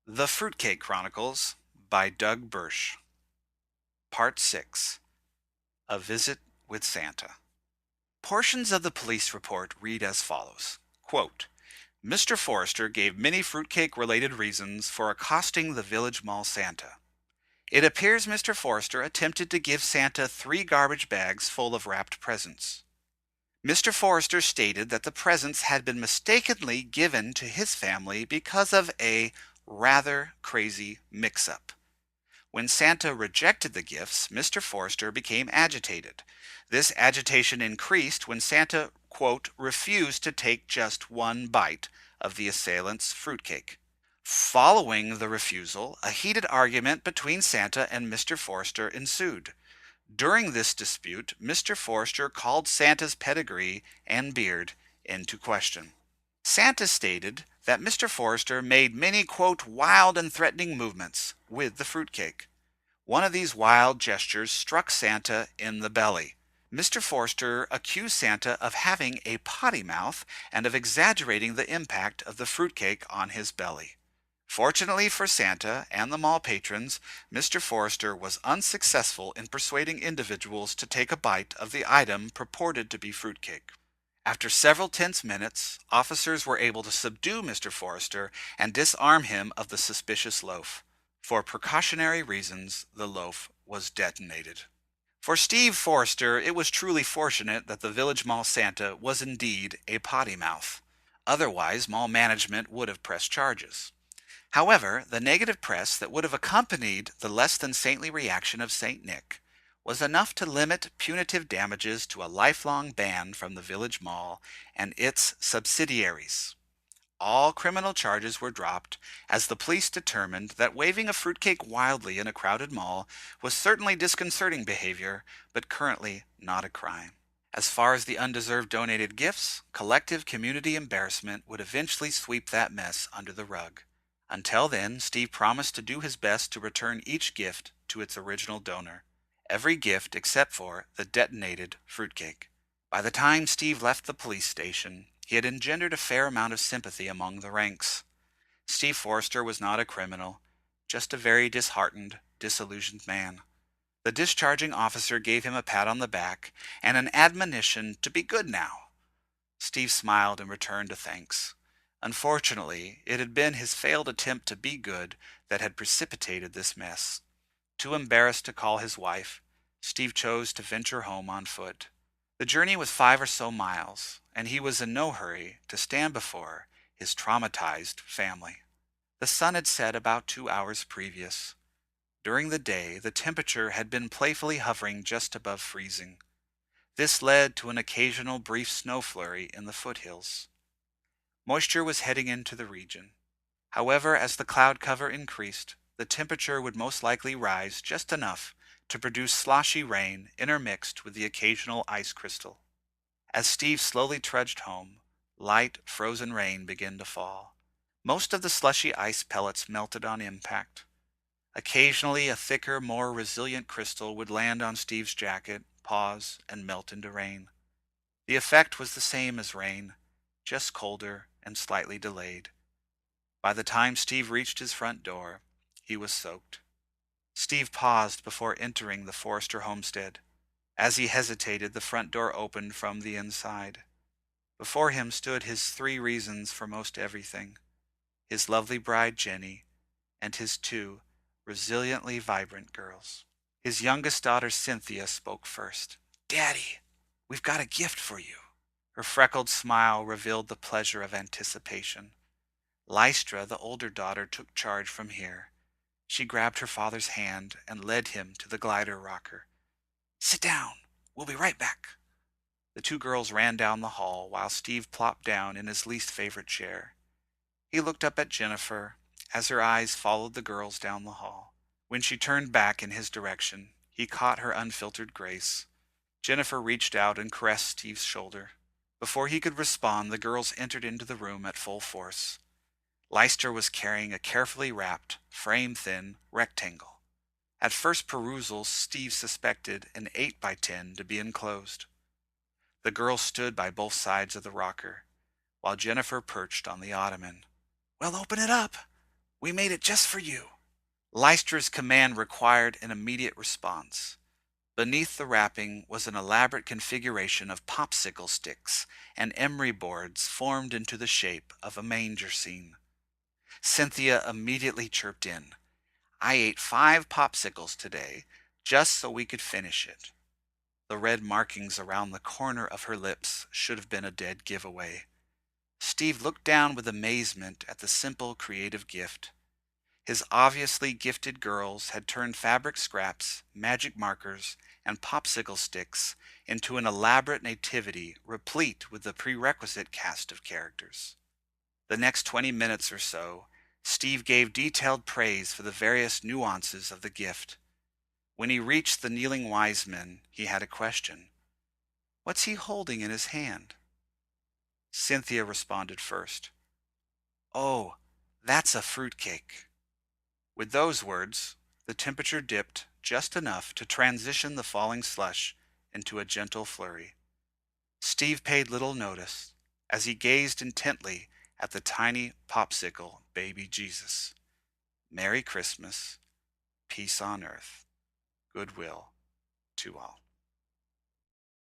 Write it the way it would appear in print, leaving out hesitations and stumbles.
The Fruitcake Chronicles by Doug Bursch. Part 6. A Visit with Santa. Portions of the police report read as follows. Quote, Mr. Forrester gave many fruitcake-related reasons for accosting the Village Mall Santa. It appears Mr. Forrester attempted to give Santa 3 garbage bags full of wrapped presents. Mr. Forrester stated that the presents had been mistakenly given to his family because of a rather crazy mix-up. When Santa rejected the gifts, Mr. Forrester became agitated. This agitation increased when Santa, quote, refused to take just one bite of the assailant's fruitcake. Following the refusal, a heated argument between Santa and Mr. Forrester ensued. During this dispute, Mr. Forrester called Santa's pedigree and beard into question. Santa stated that Mr. Forrester made many, quote, wild and threatening movements with the fruitcake. One of these wild gestures struck Santa in the belly. Mr. Forrester accused Santa of having a potty mouth and of exaggerating the impact of the fruitcake on his belly. Fortunately for Santa and the mall patrons, Mr. Forrester was unsuccessful in persuading individuals to take a bite of the item purported to be fruitcake. After several tense minutes, officers were able to subdue Mr. Forrester and disarm him of the suspicious loaf. For precautionary reasons, the loaf was detonated. For Steve Forrester, it was truly fortunate that the Village Mall Santa was indeed a potty mouth. Otherwise, mall management would have pressed charges. However, the negative press that would have accompanied the less than saintly reaction of St. Nick was enough to limit punitive damages to a lifelong ban from the Village Mall and its subsidiaries. All criminal charges were dropped as the police determined that waving a fruitcake wildly in a crowded mall was certainly disconcerting behavior, but currently not a crime. As far as the undeserved donated gifts, collective community embarrassment would eventually sweep that mess under the rug. Until then, Steve promised to do his best to return each gift to its original donor. Every gift except for the detonated fruitcake. By the time Steve left the police station, he had engendered a fair amount of sympathy among the ranks. Steve Forrester was not a criminal, just a very disheartened, disillusioned man. The discharging officer gave him a pat on the back and an admonition to be good now. Steve smiled and returned a thanks. Unfortunately, it had been his failed attempt to be good that had precipitated this mess. Too embarrassed to call his wife, Steve chose to venture home on foot. The journey was 5 or so miles, and he was in no hurry to stand before his traumatized family. The sun had set about 2 hours previous. During the day, the temperature had been playfully hovering just above freezing. This led to an occasional brief snow flurry in the foothills. Moisture was heading into the region. However, as the cloud cover increased, the temperature would most likely rise just enough to produce sloshy rain intermixed with the occasional ice crystal. As Steve slowly trudged home, light, frozen rain began to fall. Most of the slushy ice pellets melted on impact. Occasionally, a thicker, more resilient crystal would land on Steve's jacket, pause, and melt into rain. The effect was the same as rain, just colder and slightly delayed. By the time Steve reached his front door, he was soaked. Steve paused before entering the Forrester homestead. As he hesitated, the front door opened from the inside. Before him stood his 3 reasons for most everything: his lovely bride Jenny, and his 2 resiliently vibrant girls. His youngest daughter Cynthia spoke first. "Daddy, we've got a gift for you." Her freckled smile revealed the pleasure of anticipation. Lystra, the older daughter, took charge from here. She grabbed her father's hand and led him to the glider rocker. "Sit down. We'll be right back." The 2 girls ran down the hall while Steve plopped down in his least favorite chair. He looked up at Jennifer as her eyes followed the girls down the hall. When she turned back in his direction, he caught her unfiltered grace. Jennifer reached out and caressed Steve's shoulder. Before he could respond, the girls entered into the room at full force. Leicester was carrying a carefully wrapped, frame-thin rectangle. At first perusal, Steve suspected an 8x10 to be enclosed. The girls stood by both sides of the rocker, while Jennifer perched on the ottoman. "Well, open it up. We made it just for you. Leicester's command required an immediate response. Beneath the wrapping was an elaborate configuration of popsicle sticks and emery boards formed into the shape of a manger scene. Cynthia immediately chirped in. I ate 5 popsicles today just so we could finish it. The red markings around the corner of her lips should have been a dead giveaway. Steve looked down with amazement at the simple creative gift. His obviously gifted girls had turned fabric scraps, magic markers, and popsicle sticks into an elaborate nativity replete with the prerequisite cast of characters. The next 20 minutes or so, Steve gave detailed praise for the various nuances of the gift. When he reached the kneeling wise men, he had a question. What's he holding in his hand? Cynthia responded first. Oh, that's a fruitcake. With those words, the temperature dipped just enough to transition the falling slush into a gentle flurry. Steve paid little notice as he gazed intently at the tiny popsicle baby Jesus. Merry Christmas, peace on earth, goodwill to all.